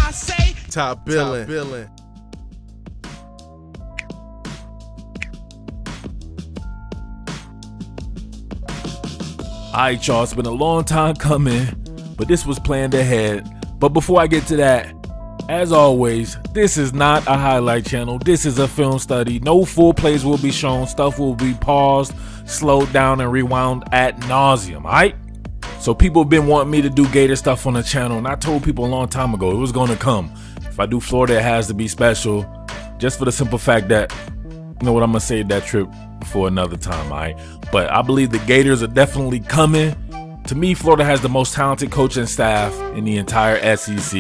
I say, Top Billin. Alright, y'all, it's been a long time coming, but this was planned ahead. But before I get to that, as always, this is not a highlight channel. This is a film study. No full plays will be shown. Stuff will be paused, slowed down, and rewound ad nauseum, alright? So people have been wanting me to do Gator stuff on the channel, and I told people a long time ago it was going to come. If I do Florida, it has to be special, just for the simple fact that, you know what, I'm going to save that trip for another time, alright? But I believe the Gators are definitely coming. To me, Florida has the most talented coaching staff in the entire SEC.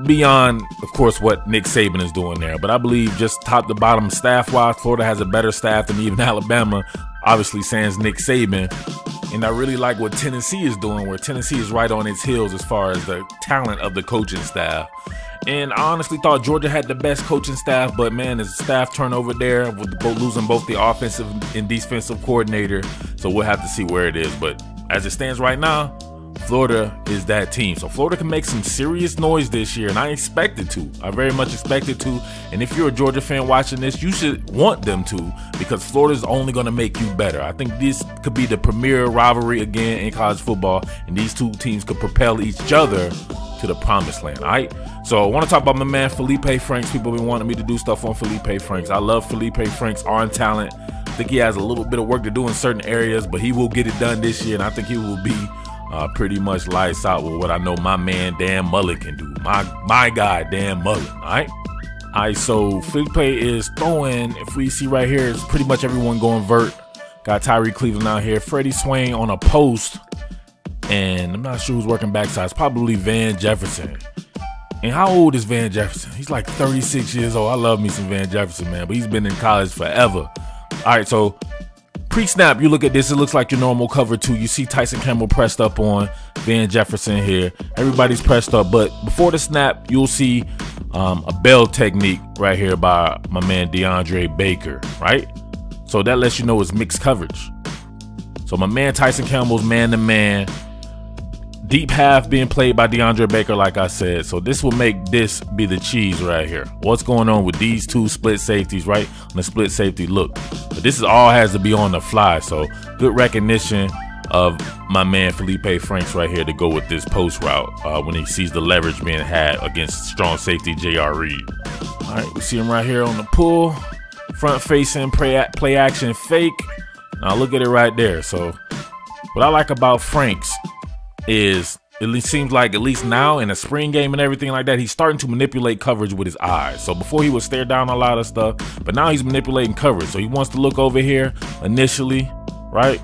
Beyond, of course, what Nick Saban is doing there. But I believe just top to bottom staff-wise, Florida has a better staff than even Alabama. Obviously, sans Nick Saban. And I really like what Tennessee is doing, where Tennessee is right on its heels as far as the talent of the coaching staff. And I honestly thought Georgia had the best coaching staff, but man, there's staff turnover there with losing both the offensive and defensive coordinator. So we'll have to see where it is. But as it stands right now, Florida is that team. So Florida can make some serious noise this year, and I expect it to. I very much expect it to. And if you're a Georgia fan watching this, you should want them to, because Florida's only going to make you better. I think this could be the premier rivalry again in college football, and these two teams could propel each other to the promised land, all right? So I want to talk about my man Feleipe Franks. People have been wanting me to do stuff on Feleipe Franks. I love Feleipe Franks' arm talent. I think he has a little bit of work to do in certain areas, but he will get it done this year, and I think he will be pretty much lights out with what I know my man Dan Mullen can do. My guy Dan Mullen, all right? All right, so Feleipe is throwing, if we see right here, it's pretty much everyone going vert. Got Tyree Cleveland out here. Freddie Swain on a post, and I'm not sure who's working backside. It's probably Van Jefferson. And how old is Van Jefferson? He's like 36 years old. I love me some Van Jefferson, man, but he's been in college forever. All right, so pre-snap, you look at this, it looks like your normal cover two. You see Tyson Campbell pressed up on Van Jefferson here. Everybody's pressed up, but before the snap, you'll see a bell technique right here by my man DeAndre Baker, right? So that lets you know it's mixed coverage. So my man Tyson Campbell's man-to-man. Deep half being played by DeAndre Baker, like I said. So this will make this be the cheese right here. What's going on with these two split safeties, right? On the split safety look. But this is all has to be on the fly. So good recognition of my man Feleipe Franks right here to go with this post route when he sees the leverage being had against strong safety J.R. Reed. All right, we see him right here on the pull. Front facing, play action fake. Now look at it right there. So what I like about Franks is it seems like, at least now in a spring game and everything like that, he's starting to manipulate coverage with his eyes. So before he would stare down a lot of stuff, but now he's manipulating coverage. So he wants to look over here initially, right?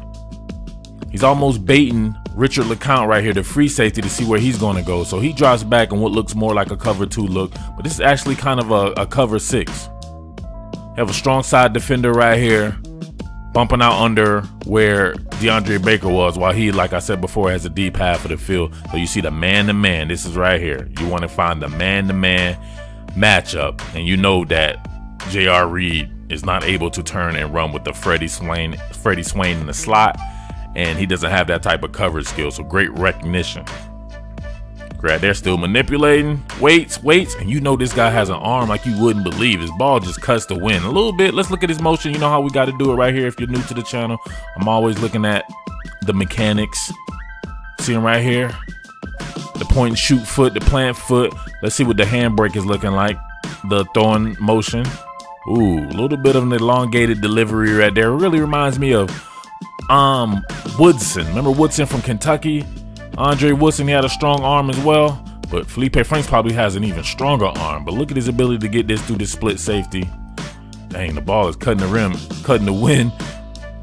He's almost baiting Richard LeCounte right here, the free safety, to see where he's going to go. So he drops back in what looks more like a cover 2 look, but this is actually kind of a cover 6. You have a strong side defender right here, bumping out under where DeAndre Baker was, while he, like I said before, has a deep half of the field. So you see the man-to-man. This is right here. You want to find the man-to-man matchup, and you know that J.R. Reed is not able to turn and run with the Freddie Swain in the slot, and he doesn't have that type of coverage skill. So great recognition. Right, they're still manipulating, waits, and you know this guy has an arm like you wouldn't believe. His ball just cuts the wind a little bit. Let's look at his motion. You know how we got to do it right here. If you're new to the channel, I'm always looking at the mechanics. See him right here, the point and shoot foot, the plant foot. Let's see what the handbrake is looking like. The throwing motion. Ooh, a little bit of an elongated delivery right there. It really reminds me of Woodson. Remember Woodson from Kentucky? Andre Woodson, he had a strong arm as well, but Feleipe Franks probably has an even stronger arm. But look at his ability to get this through the split safety. Dang, the ball is cutting the rim, cutting the wind.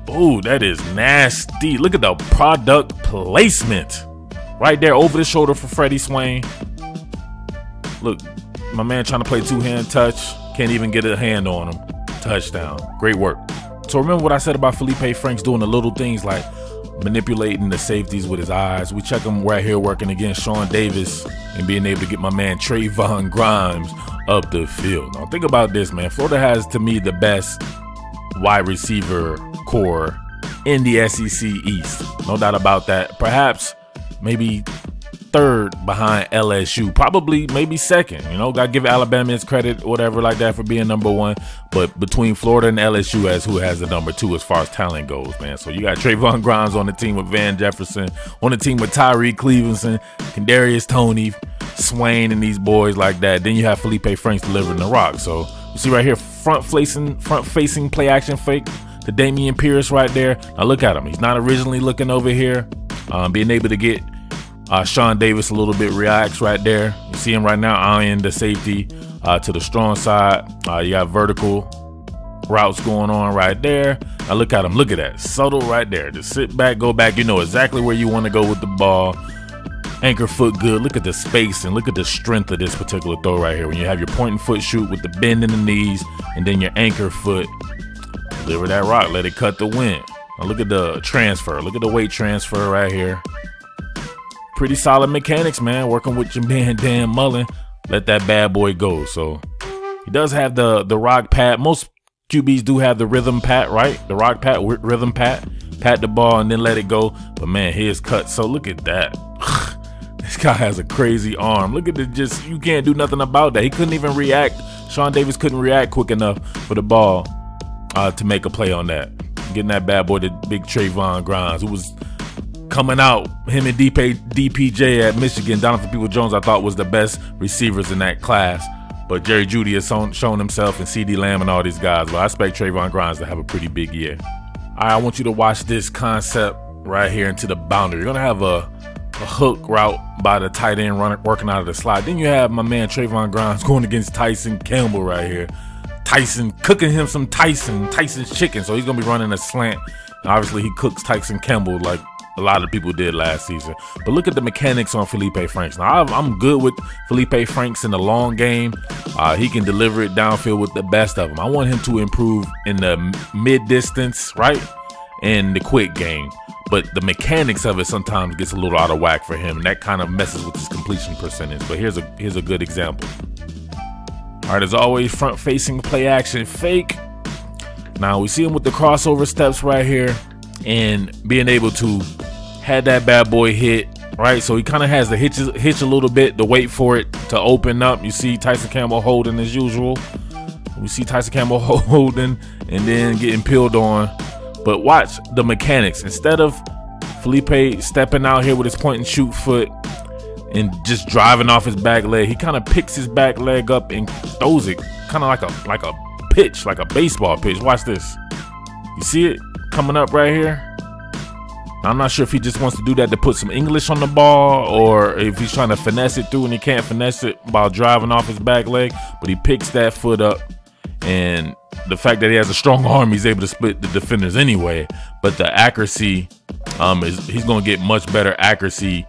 Oh, that is nasty. Look at the product placement. Right there over the shoulder for Freddie Swain. Look, my man trying to play two-hand touch. Can't even get a hand on him. Touchdown. Great work. So remember what I said about Feleipe Franks doing the little things like manipulating the safeties with his eyes. We check him right here working against Sean Davis and being able to get my man Trayvon Grimes up the field. Now think about this, man. Florida has, to me, the best wide receiver core in the SEC East. No doubt about that. Perhaps maybe third behind LSU, probably maybe second. You know, gotta give Alabama its credit, whatever like that, for being number one. But between Florida and LSU as who has the number two as far as talent goes, man. So you got Trayvon Grimes on the team with Van Jefferson, on the team with Tyree Cleveland, Kadarius Toney, Swain, and these boys like that. Then you have Feleipe Franks delivering the rock. So you see right here, front-facing play action fake to Dameon Pierce right there. Now look at him. He's not originally looking over here. Being able to get Sean Davis a little bit relaxed right there. You see him right now eyeing the safety to the strong side. You got vertical routes going on right there. Now look at him. Look at that. Subtle right there. Just sit back, go back. You know exactly where you want to go with the ball. Anchor foot good. Look at the space and look at the strength of this particular throw right here. When you have your point and foot shoot with the bend in the knees and then your anchor foot, deliver that rock. Let it cut the wind. Now look at the transfer. Look at the weight transfer right here. Pretty solid mechanics, man. Working with your man Dan Mullen. Let that bad boy go. So he does have the rock pat. Most QBs do have the rhythm pat, right? The rock pat, rhythm pat. Pat the ball and then let it go. But man, his cut. So look at that. This guy has a crazy arm. Look at it. Just, you can't do nothing about that. He couldn't even react. Sean Davis couldn't react quick enough for the ball to make a play on that. Getting that bad boy to big Trayvon Grimes, who was coming out. Him and DPJ at Michigan, Donovan Peoples-Jones, I thought was the best receivers in that class. But Jerry Jeudy has shown himself, and CD Lamb and all these guys. But I expect Trayvon Grimes to have a pretty big year. All right, I want you to watch this concept right here into the boundary. You're going to have a hook route by the tight end working out of the slot. Then you have my man Trayvon Grimes going against Tyson Campbell right here. Tyson cooking him some Tyson's chicken. So he's going to be running a slant. And obviously, he cooks Tyson Campbell like a lot of people did last season. But look at the mechanics on Feleipe Franks. Now, I'm good with Feleipe Franks in the long game. He can deliver it downfield with the best of them. I want him to improve in the mid-distance, right? And the quick game. But the mechanics of it sometimes gets a little out of whack for him. And that kind of messes with his completion percentage. But here's a good example. All right, as always, front-facing play action fake. Now, we see him with the crossover steps right here. And being able to have that bad boy hit, right? So he kind of has to hitch a little bit to wait for it to open up. You see Tyson Campbell holding as usual. We see Tyson Campbell holding and then getting peeled on. But watch the mechanics. Instead of Feleipe stepping out here with his point and shoot foot and just driving off his back leg, he kind of picks his back leg up and throws it kind of like a pitch, like a baseball pitch. Watch this. You see it coming up right here? I'm not sure if he just wants to do that to put some English on the ball or if he's trying to finesse it through and he can't finesse it while driving off his back leg, but he picks that foot up, and the fact that he has a strong arm, he's able to split the defenders anyway. But the accuracy, he's going to get much better accuracy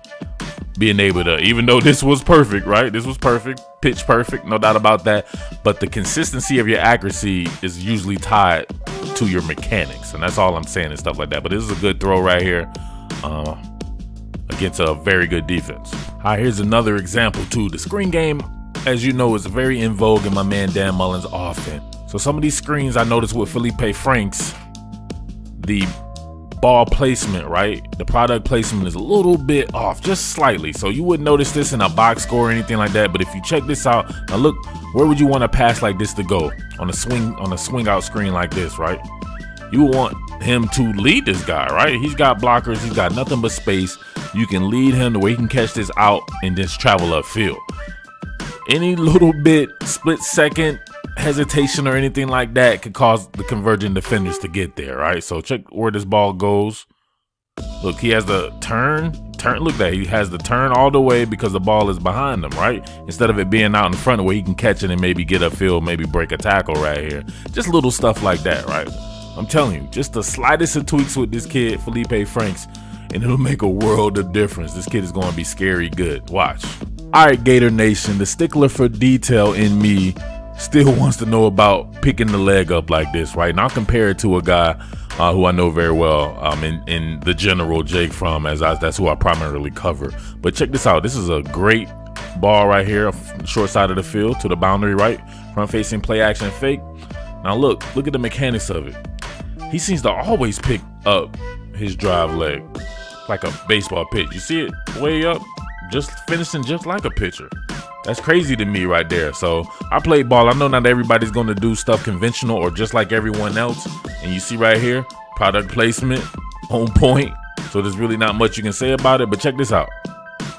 being able to, even though this was perfect, right? This was perfect, pitch perfect, no doubt about that. But the consistency of your accuracy is usually tied to your mechanics, and that's all I'm saying and stuff like that. But this is a good throw right here against a very good defense. All right, here's another example too. The screen game, as you know, is very in vogue in my man Dan Mullen's offense. So some of these screens I noticed with Feleipe Franks, the ball placement, right? The product placement is a little bit off, just slightly. So you wouldn't notice this in a box score or anything like that. But if you check this out, now look, where would you want a pass like this to go on a swing out screen like this, right? You want him to lead this guy, right? He's got blockers, he's got nothing but space. You can lead him the way he can catch this out and just travel upfield. Any little bit split second hesitation or anything like that could cause the converging defenders to get there, right? So check where this ball goes. Look, he has the turn. Look at that. He has the turn all the way because the ball is behind him, right? Instead of it being out in front where he can catch it and maybe get upfield, maybe break a tackle right here. Just little stuff like that, right? I'm telling you, just the slightest of tweaks with this kid, Feleipe Franks, and it'll make a world of difference. This kid is going to be scary good. Watch. All right, Gator Nation, the stickler for detail in me still wants to know about picking the leg up like this, right? Now compare it to a guy who I know very well in the general Jake Fromm, as that's who I primarily cover. But check this out. This is a great ball right here, short side of the field to the boundary, right? Front facing play action fake. Now look at the mechanics of it. He seems to always pick up his drive leg like a baseball pitch. You see it way up, just finishing just like a pitcher. That's crazy to me right there. So I played ball. I know not everybody's going to do stuff conventional or just like everyone else. And you see right here, product placement on point. So there's really not much you can say about it. But check this out.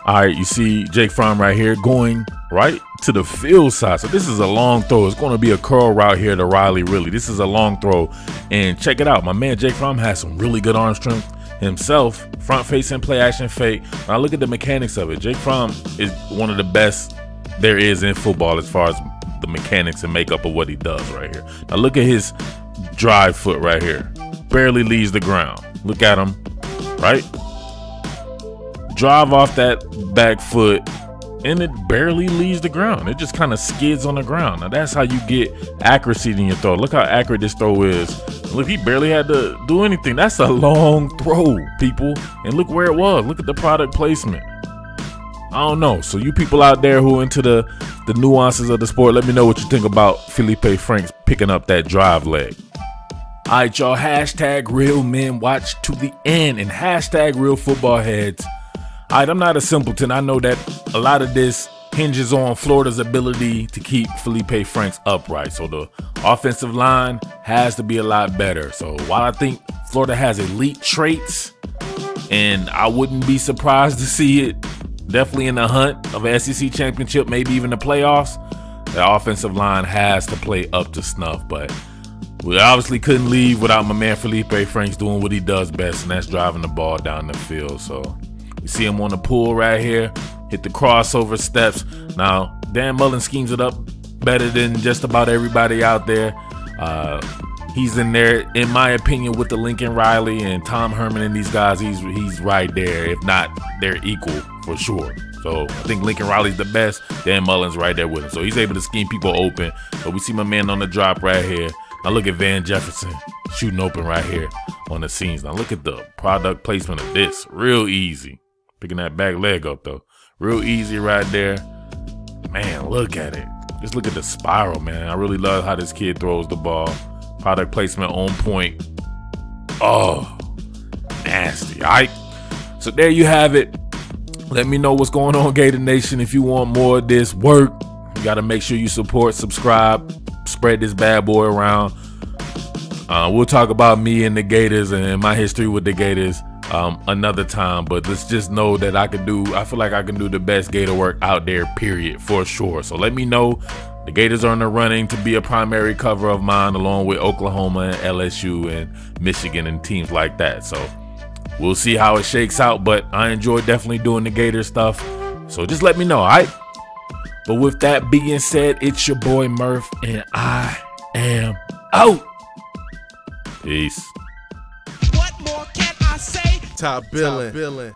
All right, you see Jake Fromm right here going right to the field side. So this is a long throw. It's going to be a curl route here to Riley, really. This is a long throw. And check it out. My man Jake Fromm has some really good arm strength himself. Front facing, play action fake. Now look at the mechanics of it. Jake Fromm is one of the best there is in football as far as the mechanics and makeup of what he does right here. Now look at his drive foot right here. Barely leaves the ground. Look at him, right? Drive off that back foot and it barely leaves the ground. It just kind of skids on the ground. Now that's how you get accuracy in your throw. Look how accurate this throw is. Look, he barely had to do anything. That's a long throw, people. And look where it was. Look at the product placement. I don't know. So you people out there who are into the nuances of the sport, let me know what you think about Feleipe Franks picking up that drive leg. All right, y'all. Hashtag real men watch to the end and hashtag real football heads. All right, I'm not a simpleton. I know that a lot of this hinges on Florida's ability to keep Feleipe Franks upright. So the offensive line has to be a lot better. So while I think Florida has elite traits, and I wouldn't be surprised to see it definitely in the hunt of an SEC championship, maybe even the playoffs, the offensive line has to play up to snuff. But we obviously couldn't leave without my man Feleipe Franks doing what he does best, and that's driving the ball down the field. So you see him on the pull right here, hit the crossover steps. Now, Dan Mullen schemes it up better than just about everybody out there. He's in there, in my opinion, with the Lincoln Riley and Tom Herman and these guys. He's right there. If not, they're equal for sure. So I think Lincoln Riley's the best. Dan Mullen's right there with him. So he's able to scheme people open. So we see my man on the drop right here. Now look at Van Jefferson shooting open right here on the scenes. Now look at the product placement of this. Real easy. Picking that back leg up though. Real easy right there. Man, look at it. Just look at the spiral, man. I really love how this kid throws the ball. Product placement on point. Oh, nasty. All right. So there you have it. Let me know what's going on, Gator Nation. If you want more of this work, you got to make sure you support, subscribe, spread this bad boy around. We'll talk about me and the Gators and my history with the Gators another time. But let's just know that I feel like I can do the best Gator work out there, period, for sure. So let me know. The Gators are in the running to be a primary cover of mine, along with Oklahoma and LSU and Michigan and teams like that. So we'll see how it shakes out, but I enjoy definitely doing the Gator stuff. So just let me know, all right? But with that being said, it's your boy Murf, and I am out. Peace. What more can I say? Top Billin.